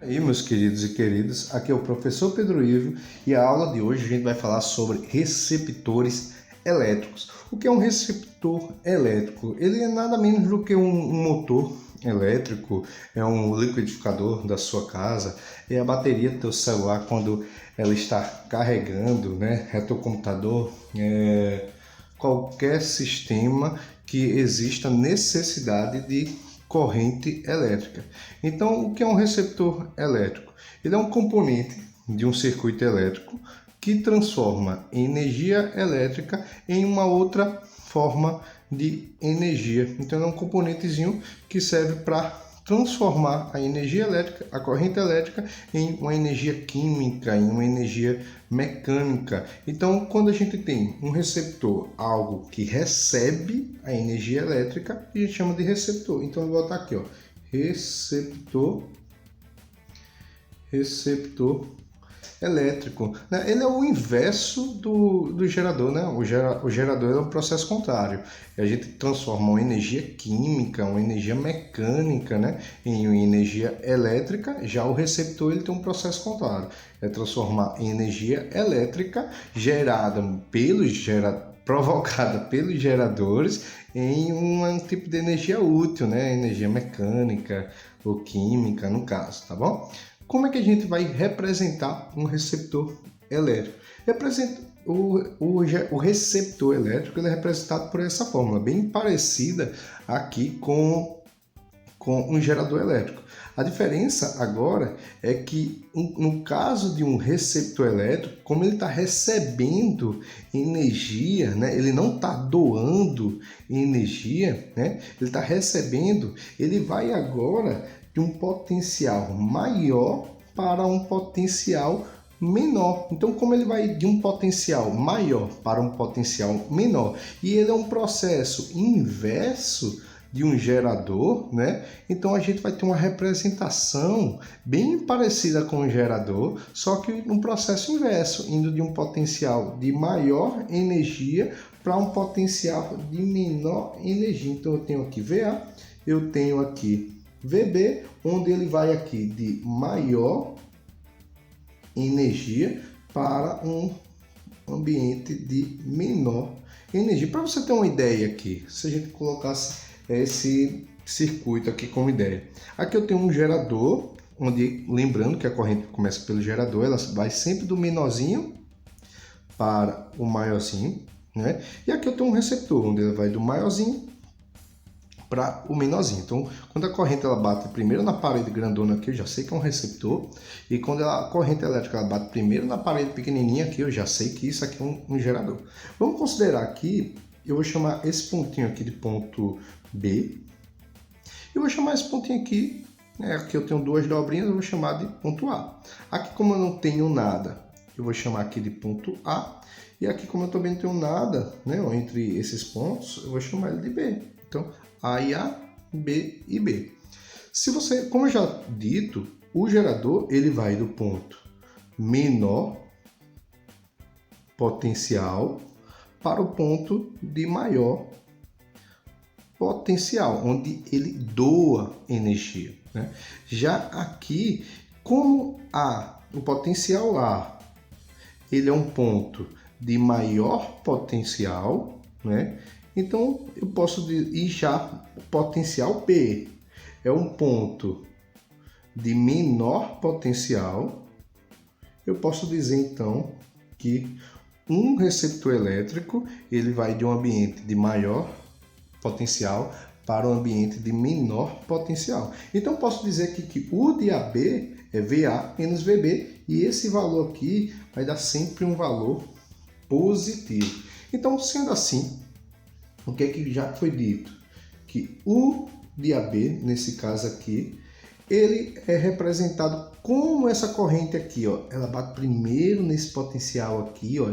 E aí, meus queridos e queridas, aqui é o professor Pedro Ivo e a aula de hoje a gente vai falar sobre receptores elétricos. O que é um receptor elétrico? Ele é nada menos do que um motor elétrico, é um liquidificador da sua casa, é a bateria do teu celular quando ela está carregando, né? É teu computador, qualquer sistema que exista necessidade de corrente elétrica. Então, o que é um receptor elétrico? Ele é um componente de um circuito elétrico que transforma energia elétrica em uma outra forma de energia. Então, é um componentezinho que serve para transformar a energia elétrica, a corrente elétrica, em uma energia química, em uma energia mecânica. Então, quando a gente tem um receptor, algo que recebe a energia elétrica, a gente chama de receptor. Então, eu vou botar aqui, ó, receptor elétrico, né? Ele é o inverso do gerador, né? O gerador é um processo contrário. A gente transforma uma energia química, uma energia mecânica, né, em uma energia elétrica. Já o receptor ele tem um processo contrário. É transformar energia elétrica provocada pelos geradores em um tipo de energia útil, né? Energia mecânica ou química, no caso, tá bom? Como é que a gente vai representar um receptor elétrico? O receptor elétrico ele é representado por essa fórmula, bem parecida aqui com um gerador elétrico. A diferença agora é que, no caso de um receptor elétrico, como ele está recebendo energia, né, ele não está doando energia, né, ele está recebendo, ele vai agora de um potencial maior para um potencial menor. Então, como ele vai de um potencial maior para um potencial menor, e ele é um processo inverso de um gerador, né? Então a gente vai ter uma representação bem parecida com o gerador, só que no processo inverso, indo de um potencial de maior energia para um potencial de menor energia. Então eu tenho aqui VA, eu tenho aqui VB, onde ele vai aqui de maior energia para um ambiente de menor energia. Para você ter uma ideia aqui, se a gente colocasse esse circuito aqui como ideia. Aqui eu tenho um gerador, onde, lembrando que a corrente começa pelo gerador, ela vai sempre do menorzinho para o maiorzinho, né? E aqui eu tenho um receptor, onde ele vai do maiorzinho para o menorzinho. Então, quando a corrente ela bate primeiro na parede grandona aqui, eu já sei que é um receptor. E quando a corrente elétrica ela bate primeiro na parede pequenininha aqui, eu já sei que isso aqui é um gerador. Vamos considerar aqui, eu vou chamar esse pontinho aqui de ponto B. Eu vou chamar esse pontinho aqui, né, aqui eu tenho duas dobrinhas, eu vou chamar de ponto A. Aqui, como eu não tenho nada, eu vou chamar aqui de ponto A. E aqui, como eu também não tenho nada, né, entre esses pontos, eu vou chamar ele de B. Então, A e A, B e B. Se você, como eu já dito, o gerador ele vai do ponto menor potencial para o ponto de maior potencial, onde ele doa energia, né? Já aqui, como o potencial A ele é um ponto de maior potencial, né? Então eu posso ir já o potencial B é um ponto de menor potencial. Eu posso dizer então que um receptor elétrico ele vai de um ambiente de maior potencial para um ambiente de menor potencial. Então posso dizer aqui que o de AB é VA menos VB e esse valor aqui vai dar sempre um valor positivo. Então, sendo assim, o que é que já foi dito? Que o de AB, nesse caso aqui, ele é representado como essa corrente aqui, ó. Ela bate primeiro nesse potencial aqui, ó,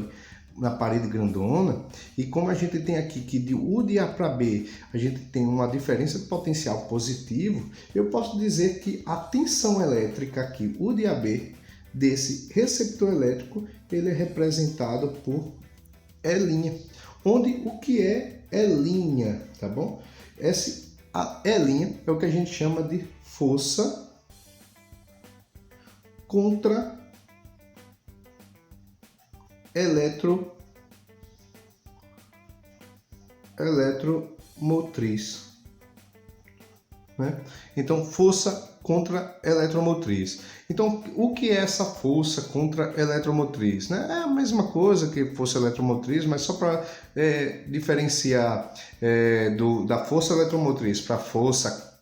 na parede grandona, e como a gente tem aqui que de U de A para B a gente tem uma diferença de potencial positivo, eu posso dizer que a tensão elétrica aqui, U de AB, desse receptor elétrico, ele é representado por E', onde o que é E', tá bom? A E' é o que a gente chama de força contra eletromotriz, né? Então, força contra eletromotriz. Então, o que é essa força contra eletromotriz, né? É a mesma coisa que força eletromotriz, mas só para diferenciar da força eletromotriz para força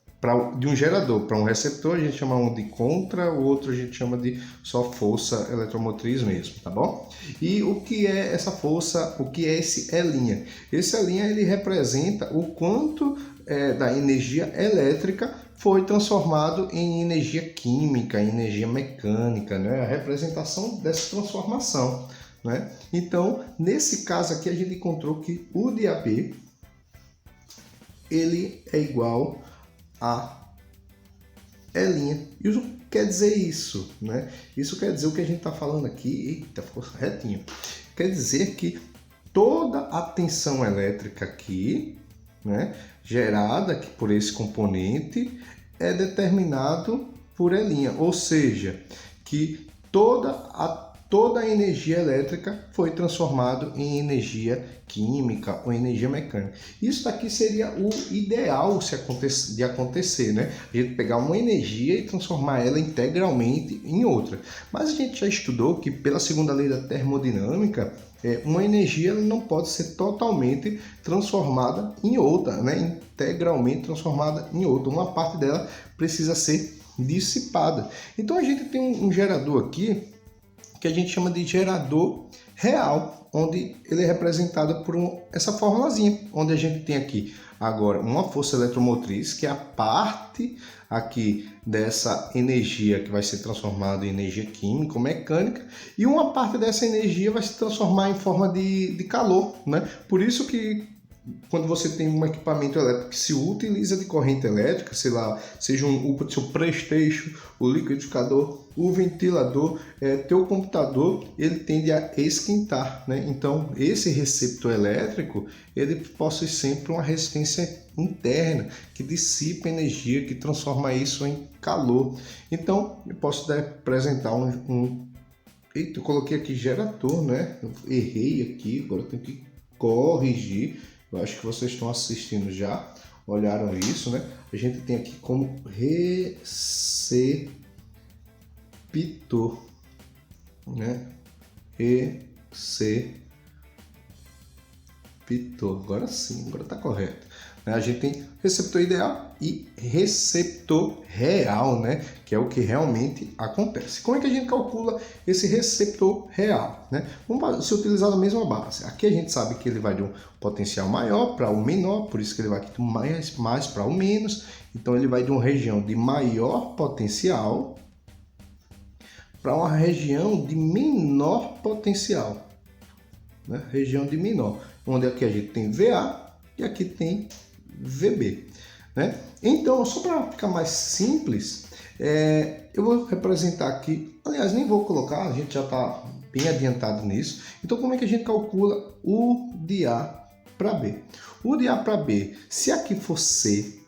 de um gerador para um receptor, a gente chama um de contra, o outro a gente chama de só força eletromotriz mesmo, tá bom? E o que é essa força, o que é esse E'? Esse E' ele representa o quanto da energia elétrica foi transformado em energia química, em energia mecânica, né? A representação dessa transformação, né? Então, nesse caso aqui, a gente encontrou que o de AB ele é igual a E'. E o que quer dizer isso, né? Isso quer dizer o que a gente está falando aqui. Eita, ficou retinho. Quer dizer que toda a tensão elétrica aqui, né, gerada aqui por esse componente, é determinado por E', ou seja, que toda a energia elétrica foi transformada em energia química ou energia mecânica. Isso daqui seria o ideal de acontecer, né? A gente pegar uma energia e transformar ela integralmente em outra. Mas a gente já estudou que pela segunda lei da termodinâmica, uma energia não pode ser totalmente transformada em outra, né? Integralmente transformada em outra. Uma parte dela precisa ser dissipada. Então a gente tem um gerador aqui que a gente chama de gerador real, onde ele é representado por essa formulazinha, onde a gente tem aqui agora uma força eletromotriz, que é a parte aqui dessa energia que vai ser transformada em energia química ou mecânica, e uma parte dessa energia vai se transformar em forma de calor, né? Por isso que quando você tem um equipamento elétrico que se utiliza de corrente elétrica, sei lá, seja o seu PlayStation, o liquidificador, o ventilador, teu computador, ele tende a esquentar, né? Então, esse receptor elétrico, ele possui sempre uma resistência interna que dissipa energia, que transforma isso em calor. Então, eu posso apresentar Eita, eu coloquei aqui gerador, né? Eu errei aqui, agora eu tenho que corrigir. Eu acho que vocês estão assistindo já, olharam isso, né? A gente tem aqui como receptor, né? Receptor, agora sim, agora está correto. A gente tem receptor ideal e receptor real, né? Que é o que realmente acontece. Como é que a gente calcula esse receptor real, né? Vamos se utilizar a mesma base. Aqui a gente sabe que ele vai de um potencial maior para o menor, por isso que ele vai aqui do mais para o menos. Então ele vai de uma região de maior potencial para uma região de menor potencial, né? Região de menor, onde aqui a gente tem VA e aqui tem VB, né? Então, só para ficar mais simples, eu vou representar aqui, aliás, nem vou colocar, a gente já está bem adiantado nisso. Então, como é que a gente calcula U de A para B? U de A para B, se aqui for C,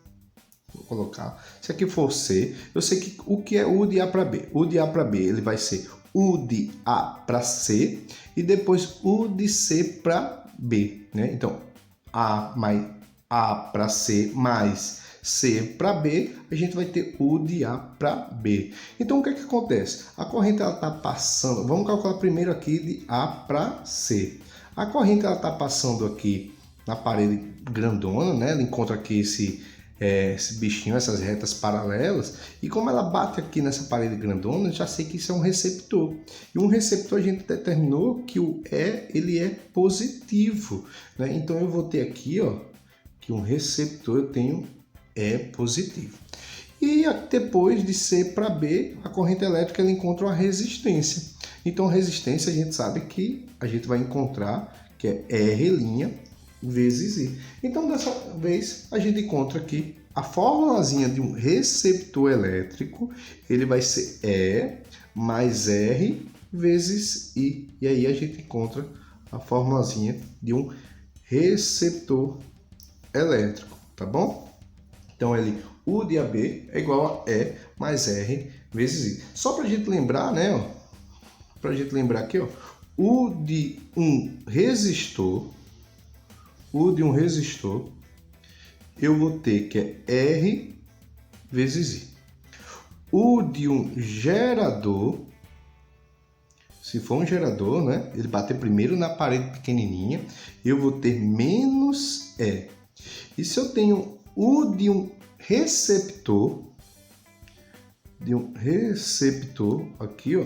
vou colocar, se aqui for C, eu sei que o que é U de A para B? U de A para B, ele vai ser U de A para C e depois U de C para B, né? Então, A para C mais C para B, a gente vai ter U de A para B. Então, o que é que acontece? A corrente está passando, vamos calcular primeiro aqui de A para C. A corrente está passando aqui na parede grandona, né? Ela encontra aqui esse bichinho, essas retas paralelas, e como ela bate aqui nessa parede grandona, eu já sei que isso é um receptor. E um receptor a gente determinou que o E ele é positivo, né? Então eu vou ter aqui, ó, que um receptor eu tenho E positivo. E depois de C para B, a corrente elétrica ela encontra uma resistência. Então resistência a gente sabe que a gente vai encontrar que é R' vezes I. Então dessa vez a gente encontra aqui a formulazinha de um receptor elétrico, ele vai ser E mais R vezes I. E aí a gente encontra a formulazinha de um receptor elétrico, tá bom? Então U de AB é igual a E mais R vezes I. Só para a gente lembrar, né? Para a gente lembrar aqui, ó, U de um resistor, eu vou ter que é R vezes I. U de um gerador, se for um gerador, né, ele bater primeiro na parede pequenininha, eu vou ter menos E. E se eu tenho U de um receptor, aqui, ó,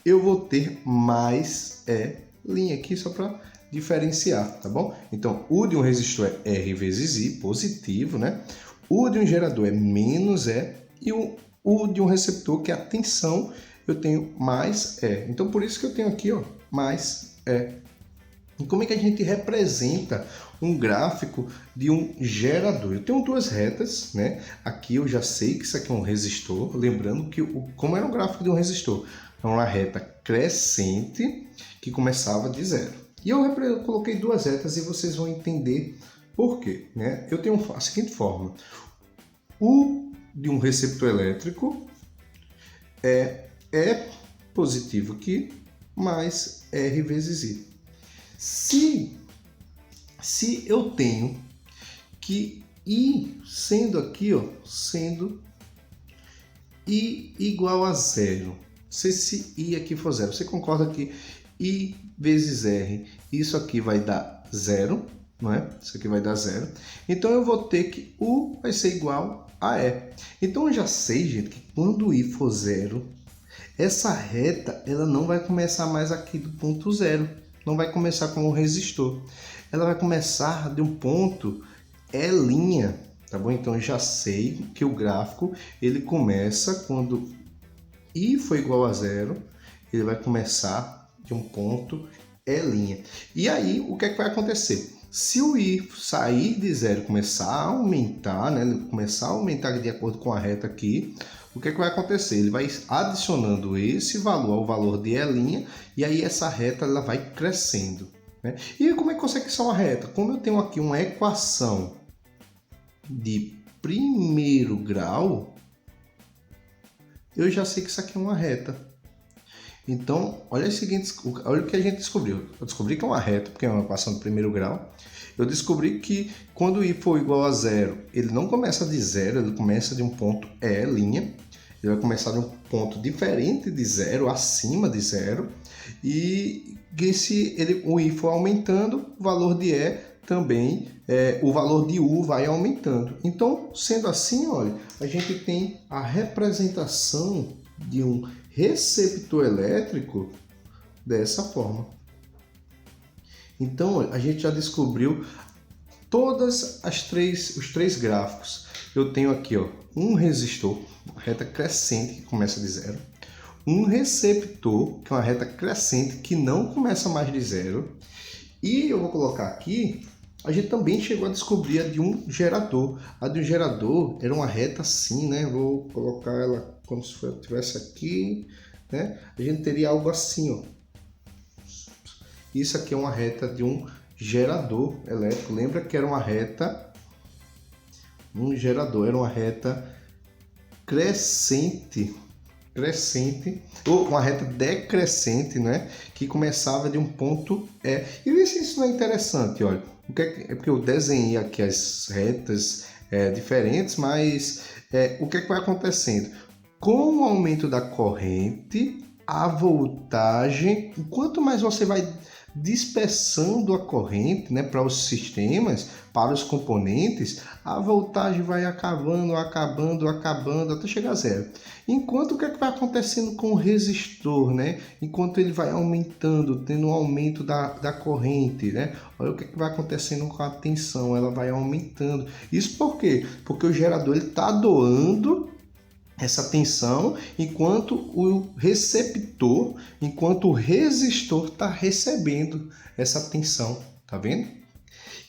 eu vou ter mais E' aqui só para diferenciar, tá bom? Então, U de um resistor é R vezes I, positivo, né? U de um gerador é menos E e o U de um receptor, que é a tensão, eu tenho mais E. Então, por isso que eu tenho aqui, ó, mais E. E como é que a gente representa um gráfico de um gerador? Eu tenho duas retas, né? Aqui eu já sei que isso aqui é um resistor, lembrando que como era um gráfico de um resistor? É uma reta crescente que começava de zero. E eu coloquei duas retas e vocês vão entender por quê, né? Eu tenho a seguinte forma. U de um receptor elétrico é positivo aqui, mais R vezes I. Se eu tenho que I sendo aqui, ó, sendo I igual a zero, se esse I aqui for zero, você concorda que I vezes R, isso aqui vai dar zero, não é? Isso aqui vai dar zero. Então eu vou ter que U vai ser igual a E. Então eu já sei, gente, que quando I for zero, essa reta ela não vai começar mais aqui do ponto zero. Não vai começar como um resistor. Ela vai começar de um ponto E', tá bom? Então eu já sei que o gráfico ele começa quando I for igual a zero, ele vai começar de um ponto E'. E aí o que é que vai acontecer? Se o I sair de zero e começar a aumentar, né? Começar a aumentar de acordo com a reta aqui, o que é que vai acontecer? Ele vai adicionando esse valor ao valor de E', e aí essa reta ela vai crescendo, né? E como é que consegue ser uma reta? Como eu tenho aqui uma equação de primeiro grau, eu já sei que isso aqui é uma reta. Então, olha o que a gente descobriu. Eu descobri que é uma reta, porque é uma equação de primeiro grau. Eu descobri que quando I for igual a zero, ele não começa de zero, ele começa de um ponto E'. Ele vai começar de um ponto diferente de zero, acima de zero. E se o I for aumentando, o valor de E também, o valor de U vai aumentando. Então, sendo assim, olha, a gente tem a representação de um receptor elétrico dessa forma. Então, a gente já descobriu todas os três gráficos. Eu tenho aqui, ó, um resistor, uma reta crescente que começa de zero, um receptor, que é uma reta crescente que não começa mais de zero, e eu vou colocar aqui, a gente também chegou a descobrir a de um gerador. A de um gerador era uma reta assim, né? Vou colocar ela como se estivesse aqui, né? A gente teria algo assim, ó. Isso aqui é uma reta de um gerador elétrico. Lembra que era uma reta, um gerador, era uma reta crescente, ou uma reta decrescente, né? Que começava de um ponto E. E vê se isso não é interessante, olha. É porque eu desenhei aqui as retas diferentes, mas o que é que vai acontecendo? Com o aumento da corrente, a voltagem, quanto mais você vai dispersando a corrente, né, para os sistemas, para os componentes, a voltagem vai acabando até chegar a zero. Enquanto o que é que vai acontecendo com o resistor, né? Enquanto ele vai aumentando, tendo um aumento da corrente, né? Olha o que é que vai acontecendo com a tensão, ela vai aumentando. Isso por quê? Porque o gerador está doando essa tensão, enquanto o resistor está recebendo essa tensão, tá vendo?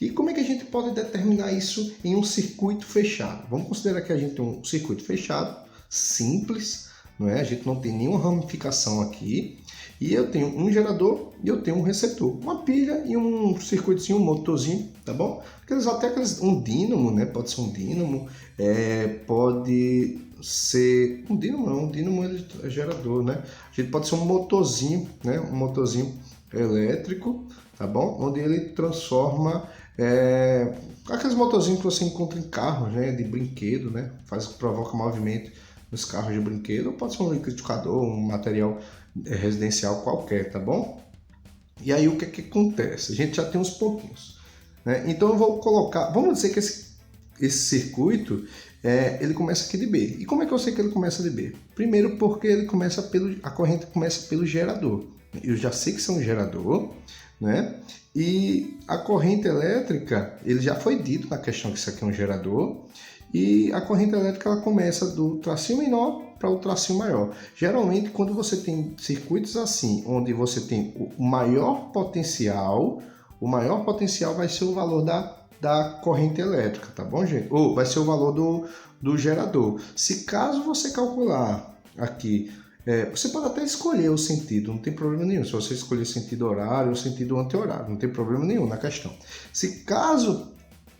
E como é que a gente pode determinar isso em um circuito fechado? Vamos considerar que a gente tem um circuito fechado, simples, não é? A gente não tem nenhuma ramificação aqui, e eu tenho um gerador e eu tenho um receptor, uma pilha e um circuitozinho, um motorzinho tá bom? Um dínamo, né? Pode ser um dínamo, pode ser um dínamo, não, um dínamo ele é gerador, né? A gente pode ser um motorzinho, né? Um motorzinho elétrico, tá bom? Onde ele transforma aqueles motorzinhos que você encontra em carros, né? De brinquedo, né? Provoca movimento nos carros de brinquedo, ou pode ser um liquidificador, um material residencial qualquer, tá bom? E aí o que é que acontece? A gente já tem uns pontinhos, né? Então eu vou colocar, vamos dizer que esse circuito ele começa aqui de B. E como é que eu sei que ele começa de B? Primeiro porque a corrente começa pelo gerador. Eu já sei que isso é um gerador, né? E a corrente elétrica, ele já foi dito na questão que isso aqui é um gerador, e a corrente elétrica ela começa do tracinho menor para o tracinho maior. Geralmente, quando você tem circuitos assim, onde você tem o maior potencial vai ser o valor da corrente elétrica, tá bom, gente? Ou vai ser o valor do gerador. Se caso você calcular aqui, você pode até escolher o sentido, não tem problema nenhum. Se você escolher sentido horário ou sentido anti-horário, não tem problema nenhum na questão. Se caso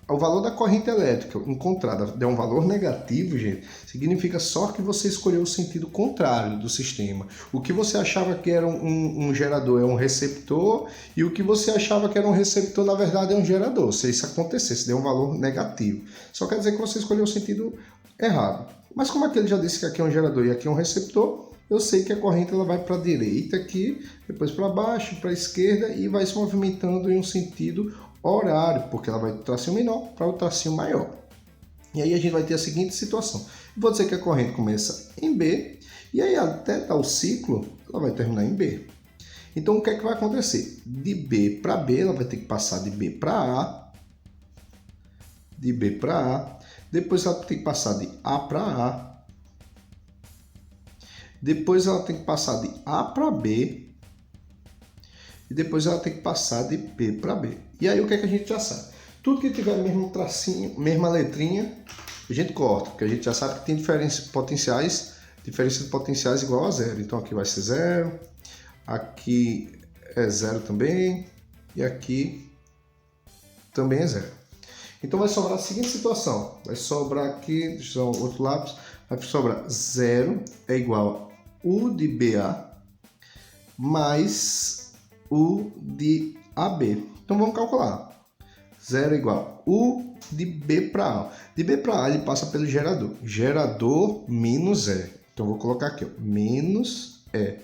o valor da corrente elétrica encontrada der um valor negativo, gente, significa só que você escolheu o sentido contrário do sistema. O que você achava que era um gerador é um receptor, e o que você achava que era um receptor, na verdade, é um gerador. Se isso acontecer, se der um valor negativo, só quer dizer que você escolheu o sentido errado. Mas como aqui ele já disse que aqui é um gerador e aqui é um receptor, eu sei que a corrente ela vai para a direita aqui, depois para baixo, para a esquerda, e vai se movimentando em um sentido horário, porque ela vai do tracinho menor para o tracinho maior. E aí a gente vai ter a seguinte situação. Vou dizer que a corrente começa em B, e aí até tal ciclo, ela vai terminar em B. Então o que é que vai acontecer? De B para B, ela vai ter que passar de B para A, de B para A, depois ela tem que passar de A para A, depois ela tem que passar de A para B, e depois ela tem que passar de B para B. E aí o que é que a gente já sabe? Tudo que tiver mesmo tracinho, mesma letrinha, a gente corta, porque a gente já sabe que tem diferença de potenciais igual a zero. Então aqui vai ser zero, aqui é zero também, e aqui também é zero. Então vai sobrar a seguinte situação, vai sobrar aqui, deixa eu usar outro lápis, vai sobrar zero é igual a U de BA mais U de AB. Então vamos calcular. 0 é igual a U de B para A. De B para A ele passa pelo gerador. Gerador menos E. Então vou colocar aqui, ó, menos E.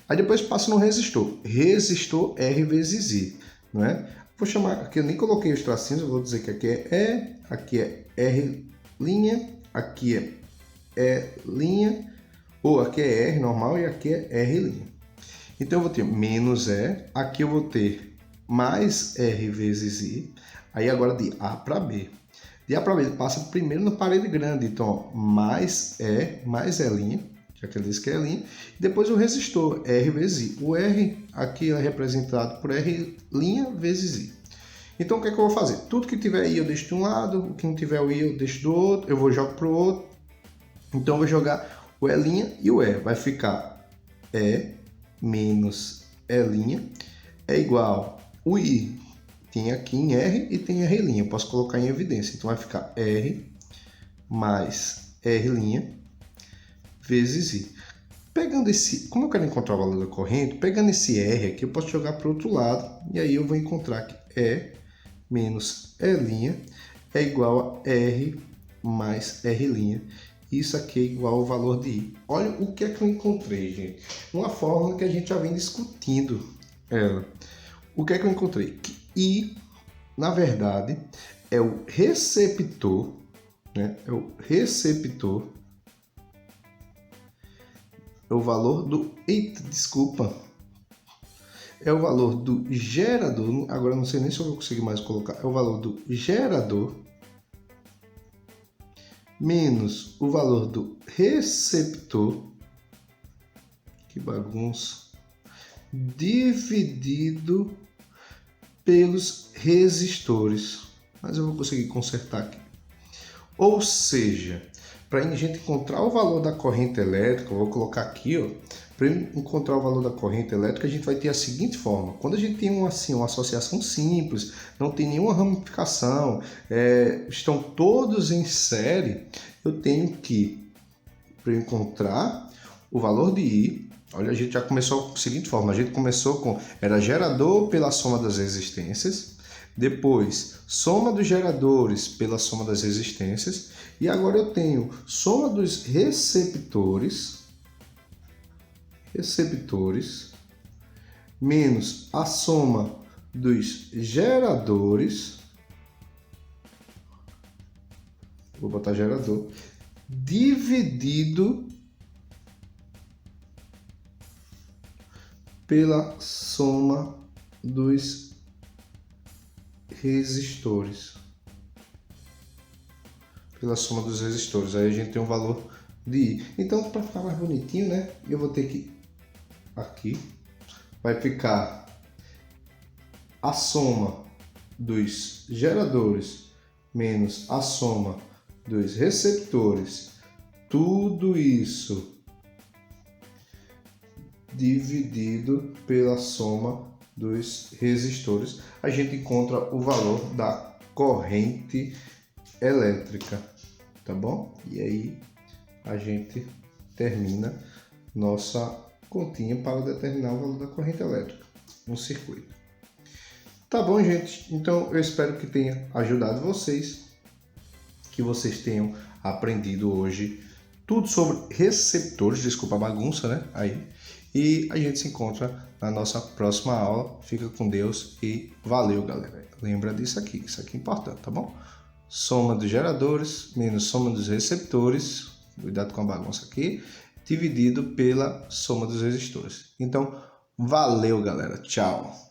Aí depois passa no resistor. Resistor R vezes I. Não é? Vou chamar, aqui eu nem coloquei os tracinhos, eu vou dizer que aqui é E, aqui é R', aqui é E', ou aqui é R normal e aqui é R'. Então eu vou ter menos E, aqui eu vou ter mais R vezes I, aí agora de A para B. De A para B ele passa primeiro na parede grande, então ó, mais E, mais E', já que ele disse que é E', e depois o resistor, R vezes I. O R aqui é representado por R' vezes I. Então o que é que eu vou fazer? Tudo que tiver I eu deixo de um lado, o que não tiver o I eu deixo do outro, eu vou jogar para o outro. Então eu vou jogar o E' e o E, vai ficar E menos E' é igual, o I tem aqui em R e tem R', eu posso colocar em evidência, então vai ficar R mais R' vezes I. Pegando esse, como eu quero encontrar o valor da corrente, pegando esse R aqui, eu posso jogar para o outro lado, e aí eu vou encontrar que E menos E' é igual a R mais R'. Isso aqui é igual ao valor de I. Olha o que é que eu encontrei, gente. Uma fórmula que a gente já vem discutindo ela. O que é que eu encontrei? Que I, na verdade, é o receptor, né? É o receptor. É o valor do... Eita, desculpa. É o valor do gerador. Agora não sei nem se eu vou conseguir mais colocar. É o valor do gerador menos o valor do receptor, que bagunça, dividido pelos resistores. Mas eu vou conseguir consertar aqui. Ou seja, para a gente encontrar o valor da corrente elétrica, eu vou colocar aqui, ó, para encontrar o valor da corrente elétrica, a gente vai ter a seguinte forma. Quando a gente tem uma associação simples, não tem nenhuma ramificação, estão todos em série, eu tenho que, para encontrar o valor de I, olha, a gente já começou da seguinte forma, a gente começou com, era gerador pela soma das resistências, depois soma dos geradores pela soma das resistências, e agora eu tenho soma dos receptores menos a soma dos geradores, vou botar gerador, dividido pela soma dos resistores. Pela soma dos resistores. Aí a gente tem um valor de I. Então, para ficar mais bonitinho, né? Eu vou ter que... Aqui. Vai ficar a soma dos geradores menos a soma dos receptores. Tudo isso dividido pela soma dos resistores. A gente encontra o valor da corrente elétrica, tá bom? E aí a gente termina nossa continha para determinar o valor da corrente elétrica no circuito. Tá bom, gente? Então eu espero que tenha ajudado vocês, que vocês tenham aprendido hoje tudo sobre receptores, desculpa a bagunça, né? Aí. E a gente se encontra na nossa próxima aula. Fica com Deus e valeu, galera. Lembra disso aqui, isso aqui é importante, tá bom? Soma dos geradores menos soma dos receptores, cuidado com a bagunça aqui, dividido pela soma dos resistores. Então, valeu, galera. Tchau.